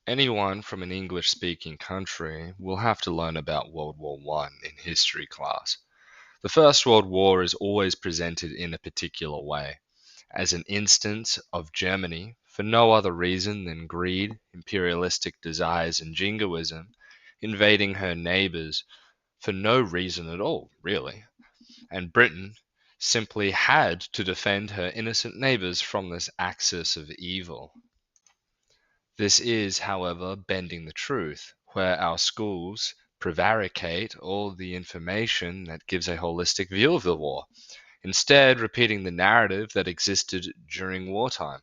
Anyone from an English-speaking country will have to learn about World War One in history class. The First World War is always presented in a particular way, as an instance of Germany, for no other reason than greed, imperialistic desires, and jingoism, invading her neighbours for no reason at all, really, and Britain simply had to defend her innocent neighbours from this axis of evil. This is, however, bending the truth, where our schools prevaricate all the information that gives a holistic view of the war, instead repeating the narrative that existed during wartime.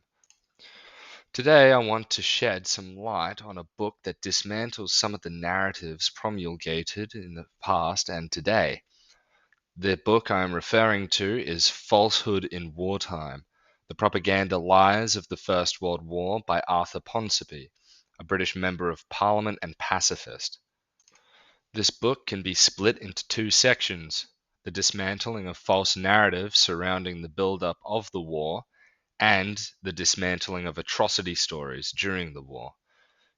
Today, I want to shed some light on a book that dismantles some of the narratives promulgated in the past and today. The book I am referring to is Falsehood in Wartime, The Propaganda Lies of the First World War by Arthur Ponsonby, a British Member of Parliament and pacifist. This book can be split into two sections: the dismantling of false narratives surrounding the build-up of the war, and the dismantling of atrocity stories during the war.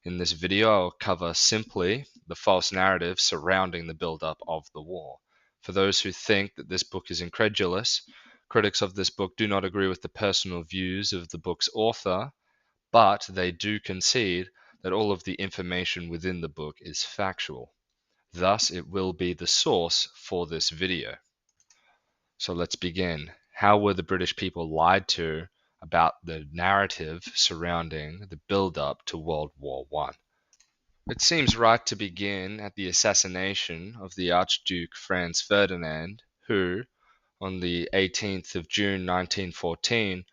In this video, I'll cover simply the false narrative surrounding the build-up of the war. For those who think that this book is incredulous, critics of this book do not agree with the personal views of the book's author, but they do concede that all of the information within the book is factual. Thus, it will be the source for this video. So let's begin. How were the British people lied to about the narrative surrounding the build-up to World War I? It seems right to begin at the assassination of the Archduke Franz Ferdinand, who, on the 18th of June 1914,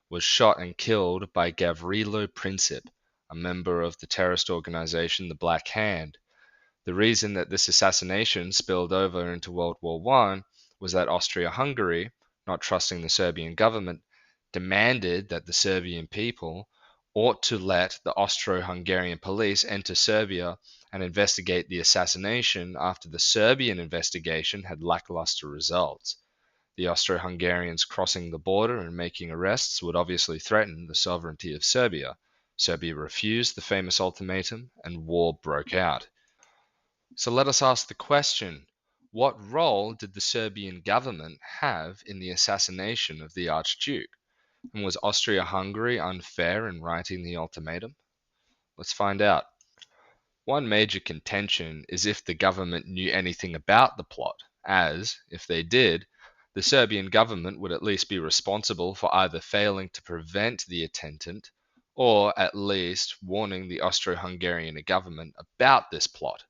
was shot and killed by Gavrilo Princip, a member of the terrorist organization the Black Hand. The reason that this assassination spilled over into World War I was that Austria-Hungary, not trusting the Serbian government, demanded that the Serbian people ought to let the Austro-Hungarian police enter Serbia and investigate the assassination after the Serbian investigation had lackluster results. The Austro-Hungarians crossing the border and making arrests would obviously threaten the sovereignty of Serbia. Serbia refused the famous ultimatum, and war broke out. So let us ask the question, what role did the Serbian government have in the assassination of the Archduke? And was Austria-Hungary unfair in writing the ultimatum? Let's find out. One major contention is if the government knew anything about the plot, as, if they did, the Serbian government would at least be responsible for either failing to prevent the attentat or at least warning the Austro-Hungarian government about this plot.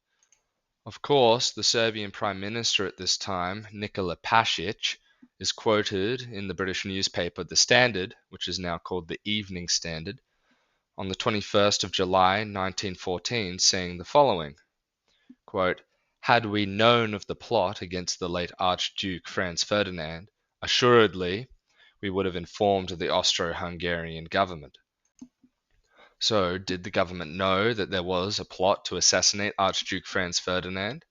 Of course, the Serbian Prime Minister at this time, Nikola Pasic, is quoted in the British newspaper The Standard, which is now called the Evening Standard, on the 21st of July 1914, saying the following, quote, "Had we known of the plot against the late Archduke Franz Ferdinand, assuredly we would have informed the Austro-Hungarian government." So, did the government know that there was a plot to assassinate Archduke Franz Ferdinand?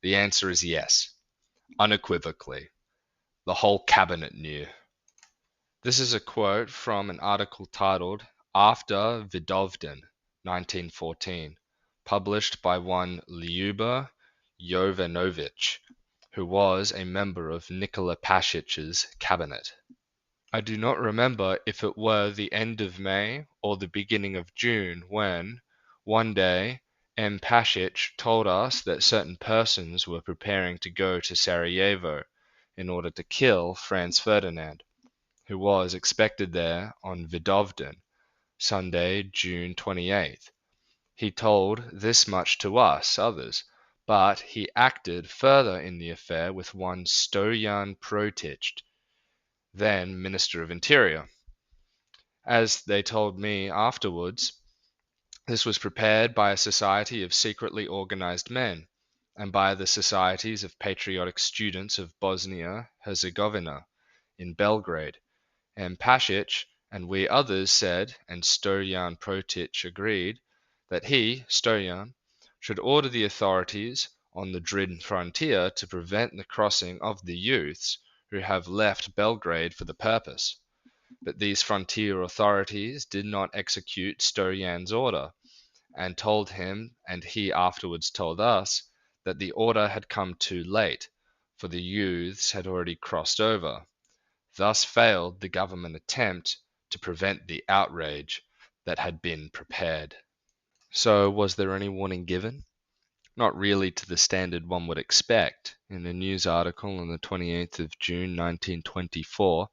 The answer is yes, unequivocally. The whole cabinet knew. This is a quote from an article titled After Vidovdan, 1914, published by one Lyuba Jovanovic, who was a member of Nikola Pasic's cabinet. I do not remember if it were the end of May or the beginning of June when, one day, M. Pasic told us that certain persons were preparing to go to Sarajevo in order to kill Franz Ferdinand, who was expected there on Vidovdan, Sunday, June 28th. He told this much to us others, but he acted further in the affair with one Stojan Protic, then Minister of Interior. As they told me afterwards, this was prepared by a society of secretly organized men, and by the societies of patriotic students of Bosnia-Herzegovina in Belgrade, and Pasic and we others said, and Stojan Protic agreed, that he, Stojan, should order the authorities on the Drin frontier to prevent the crossing of the youths who have left Belgrade for the purpose. But these frontier authorities did not execute Stojan's order, and told him, and he afterwards told us, that the order had come too late, for the youths had already crossed over. Thus failed the government attempt to prevent the outrage that had been prepared. So, was there any warning given? Not really to the standard one would expect. In a news article on the 28th of June 1924,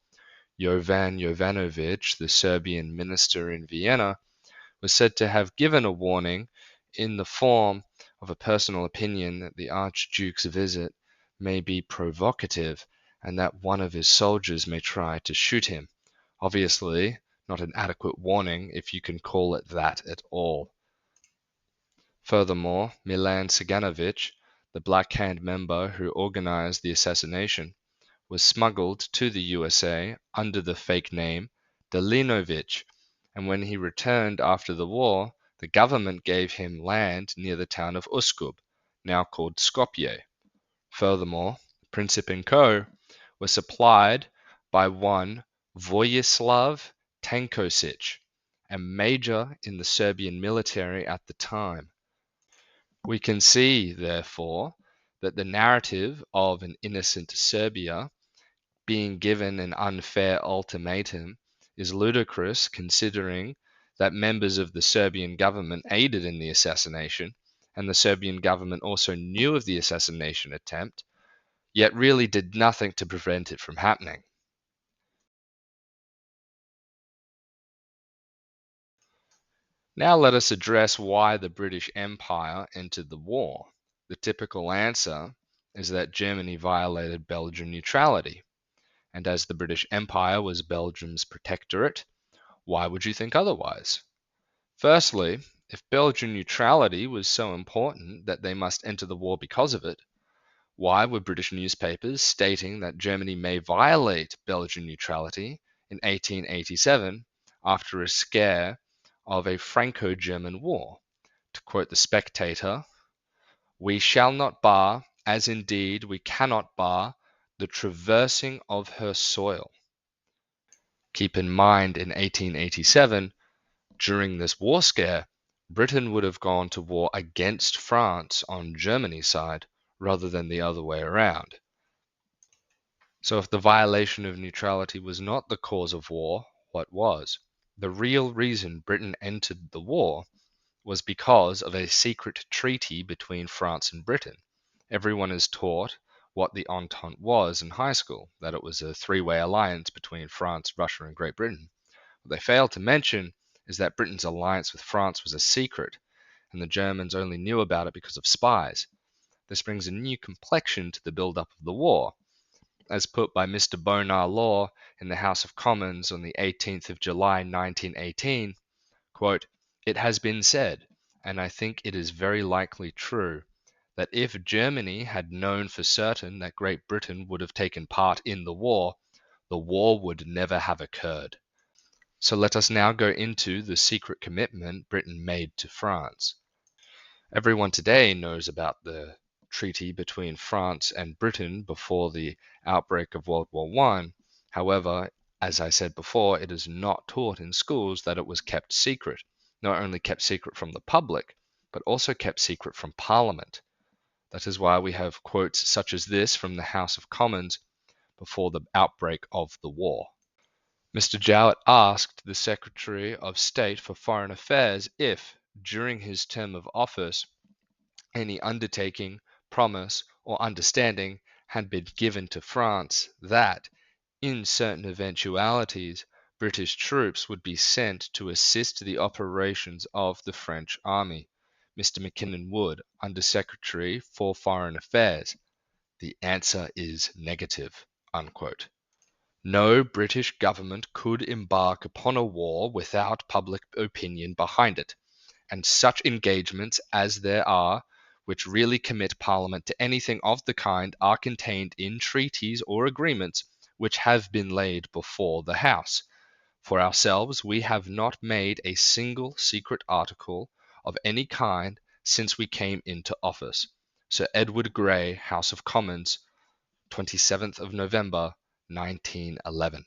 Jovan Jovanovic, the Serbian minister in Vienna, was said to have given a warning in the form of a personal opinion that the Archduke's visit may be provocative and that one of his soldiers may try to shoot him. Obviously, not an adequate warning, if you can call it that at all. Furthermore, Milan Ciganovic, the Black Hand member who organized the assassination, was smuggled to the USA under the fake name Delinovic, and when he returned after the war, the government gave him land near the town of Uskub, now called Skopje. Furthermore, Princip and Co. was supplied by one Vojislav Tankosic, a major in the Serbian military at the time. We can see, therefore, that the narrative of an innocent Serbia being given an unfair ultimatum is ludicrous, considering that members of the Serbian government aided in the assassination, and the Serbian government also knew of the assassination attempt, yet really did nothing to prevent it from happening. Now let us address why the British Empire entered the war. The typical answer is that Germany violated Belgian neutrality, and as the British Empire was Belgium's protectorate, why would you think otherwise? Firstly, if Belgian neutrality was so important that they must enter the war because of it, why were British newspapers stating that Germany may violate Belgian neutrality in 1887 after a scare of a Franco-German war? To quote The Spectator, "We shall not bar, as indeed we cannot bar, the traversing of her soil." Keep in mind, in 1887, during this war scare, Britain would have gone to war against France on Germany's side rather than the other way around. So if the violation of neutrality was not the cause of war, what was? The real reason Britain entered the war was because of a secret treaty between France and Britain. Everyone is taught what the Entente was in high school, that it was a three-way alliance between France, Russia, and Great Britain. What they fail to mention is that Britain's alliance with France was a secret, and the Germans only knew about it because of spies. This brings a new complexion to the build-up of the war. As put by Mr. Bonar Law in the House of Commons on the 18th of July 1918, quote, "It has been said, and I think it is very likely true, that if Germany had known for certain that Great Britain would have taken part in the war would never have occurred." So let us now go into the secret commitment Britain made to France. Everyone today knows about the treaty between France and Britain before the outbreak of World War I. However, as I said before, it is not taught in schools that it was kept secret. Not only kept secret from the public, but also kept secret from Parliament. That is why we have quotes such as this from the House of Commons before the outbreak of the war. Mr. Jowett asked the Secretary of State for Foreign Affairs if, during his term of office, any undertaking, promise, or understanding had been given to France that, in certain eventualities, British troops would be sent to assist the operations of the French army. Mr. Mackinnon would, Under Secretary for Foreign Affairs. The answer is negative. Unquote. No British government could embark upon a war without public opinion behind it, and such engagements as there are which really commit Parliament to anything of the kind are contained in treaties or agreements which have been laid before the House. For ourselves, we have not made a single secret article of any kind since we came into office. Sir Edward Grey, House of Commons, 27th of November, 1911.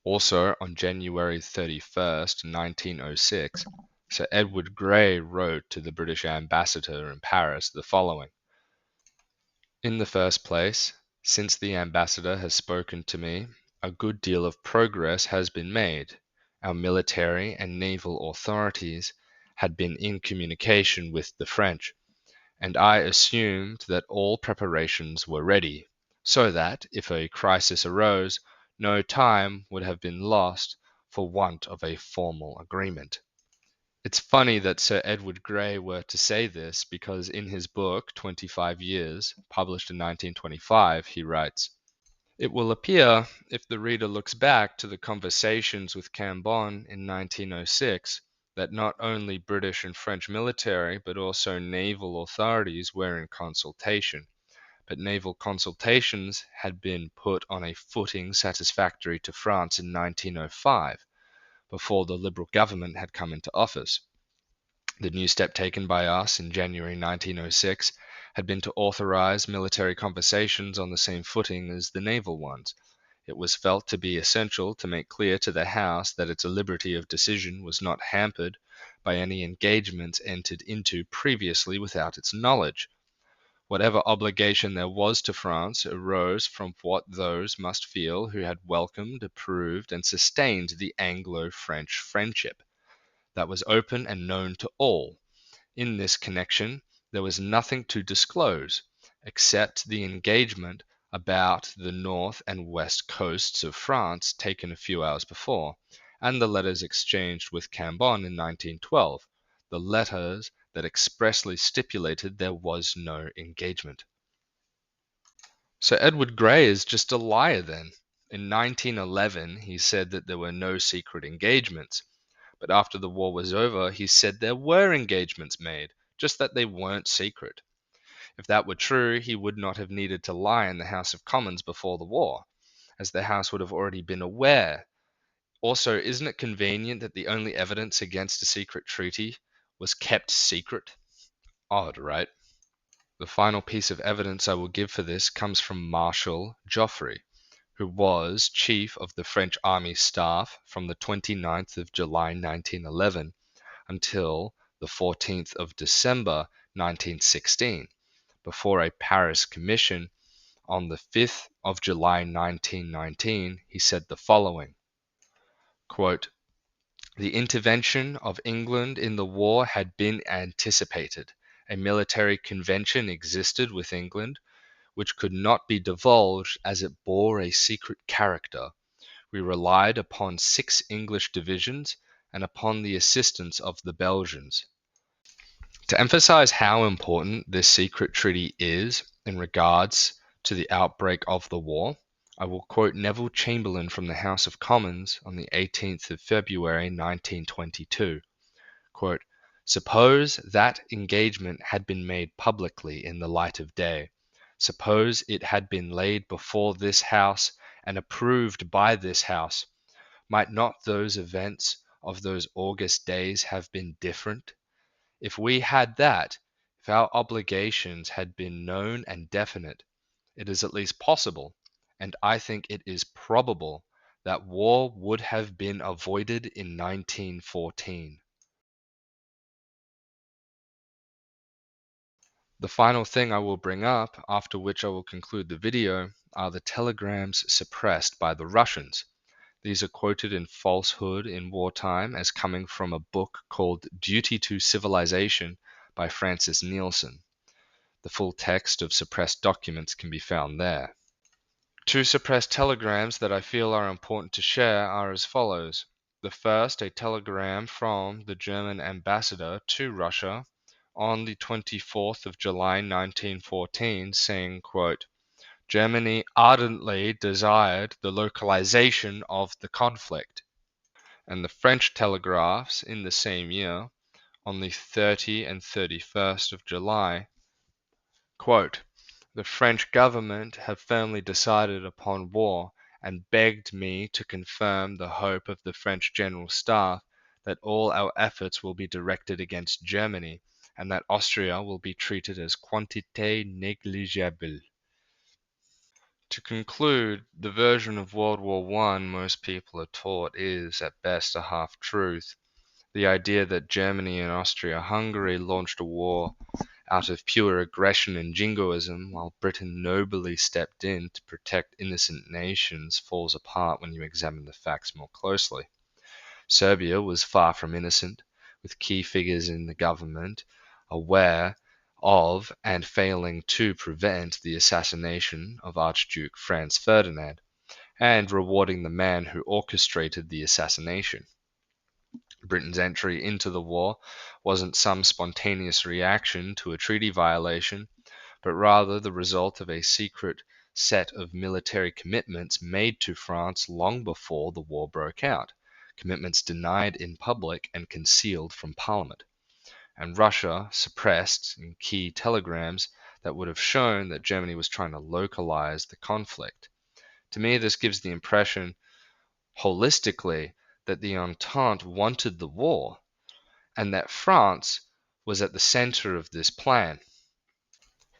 Also, on January 31st, 1906, So Edward Grey wrote to the British ambassador in Paris the following: In the first place, since the ambassador has spoken to me, a good deal of progress has been made. Our military and naval authorities had been in communication with the French, and I assumed that all preparations were ready, so that, if a crisis arose, no time would have been lost for want of a formal agreement. It's funny that Sir Edward Grey were to say this because in his book 25 Years, published in 1925, he writes, It will appear, if the reader looks back to the conversations with Cambon in 1906, that not only British and French military but also naval authorities were in consultation, but naval consultations had been put on a footing satisfactory to France in 1905, before the Liberal government had come into office. The new step taken by us in January 1906 had been to authorize military conversations on the same footing as the naval ones. It was felt to be essential to make clear to the House that its liberty of decision was not hampered by any engagements entered into previously without its knowledge. Whatever obligation there was to France arose from what those must feel who had welcomed, approved, and sustained the Anglo-French friendship. That was open and known to all. In this connection, there was nothing to disclose, except the engagement about the north and west coasts of France taken a few hours before, and the letters exchanged with Cambon in 1912, the letters that expressly stipulated there was no engagement. So Edward Grey is just a liar then. In 1911, he said that there were no secret engagements. But after the war was over, he said there were engagements made, just that they weren't secret. If that were true, he would not have needed to lie in the House of Commons before the war, as the House would have already been aware. Also, isn't it convenient that the only evidence against a secret treaty was kept secret? Odd, right? The final piece of evidence I will give for this comes from Marshal Joffre, who was chief of the French Army Staff from the 29th of July 1911 until the 14th of December 1916, before a Paris commission on the 5th of July 1919, he said the following, quote, The intervention of England in the war had been anticipated. A military convention existed with England, which could not be divulged as it bore a secret character. We relied upon 6 English divisions and upon the assistance of the Belgians. To emphasize how important this secret treaty is in regards to the outbreak of the war, I will quote Neville Chamberlain from the House of Commons on the 18th of February 1922. Quote, Suppose that engagement had been made publicly in the light of day. Suppose it had been laid before this House and approved by this House. Might not those events of those August days have been different? If we had that, if our obligations had been known and definite, it is at least possible, and I think it is probable, that war would have been avoided in 1914. The final thing I will bring up, after which I will conclude the video, are the telegrams suppressed by the Russians. These are quoted in Falsehood in Wartime as coming from a book called Duty to Civilization by Francis Nielsen. The full text of suppressed documents can be found there. 2 suppressed telegrams that I feel are important to share are as follows. The first, a telegram from the German ambassador to Russia on the 24th of July 1914 saying, quote, Germany ardently desired the localization of the conflict. And the French telegraphs in the same year, on the 30th and 31st of July, quote, The French government have firmly decided upon war and begged me to confirm the hope of the French General Staff that all our efforts will be directed against Germany and that Austria will be treated as quantité négligeable. To conclude, the version of World War I most people are taught is, at best, a half-truth. The idea that Germany and Austria-Hungary launched a war out of pure aggression and jingoism, while Britain nobly stepped in to protect innocent nations, falls apart when you examine the facts more closely. Serbia was far from innocent, with key figures in the government aware of and failing to prevent the assassination of Archduke Franz Ferdinand, and rewarding the man who orchestrated the assassination. Britain's entry into the war wasn't some spontaneous reaction to a treaty violation, but rather the result of a secret set of military commitments made to France long before the war broke out, commitments denied in public and concealed from Parliament, and Russia suppressed in key telegrams that would have shown that Germany was trying to localize the conflict. To me, this gives the impression, holistically, that the Entente wanted the war, and that France was at the center of this plan.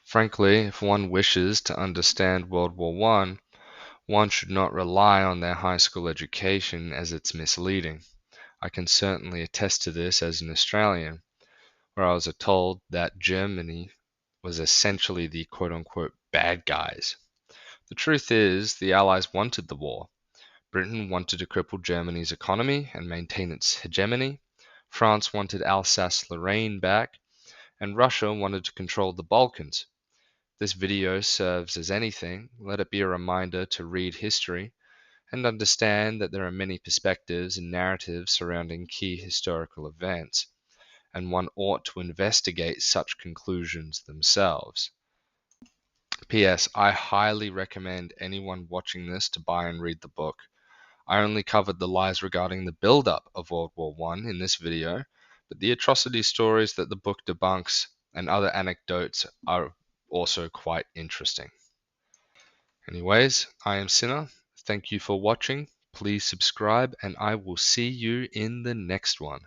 Frankly, if one wishes to understand World War one should not rely on their high school education, as it's misleading. I can certainly attest to this as an Australian, where I was told that Germany was essentially the quote-unquote bad guys. The truth is, the Allies wanted the war. Britain wanted to cripple Germany's economy and maintain its hegemony. France wanted Alsace-Lorraine back, and Russia wanted to control the Balkans. This video serves as anything, let it be a reminder to read history and understand that there are many perspectives and narratives surrounding key historical events, and one ought to investigate such conclusions themselves. P.S. I highly recommend anyone watching this to buy and read the book. I only covered the lies regarding the build-up of World War I in this video, but the atrocity stories that the book debunks and other anecdotes are also quite interesting. Anyways, I am Sinner. Thank you for watching. Please subscribe, and I will see you in the next one.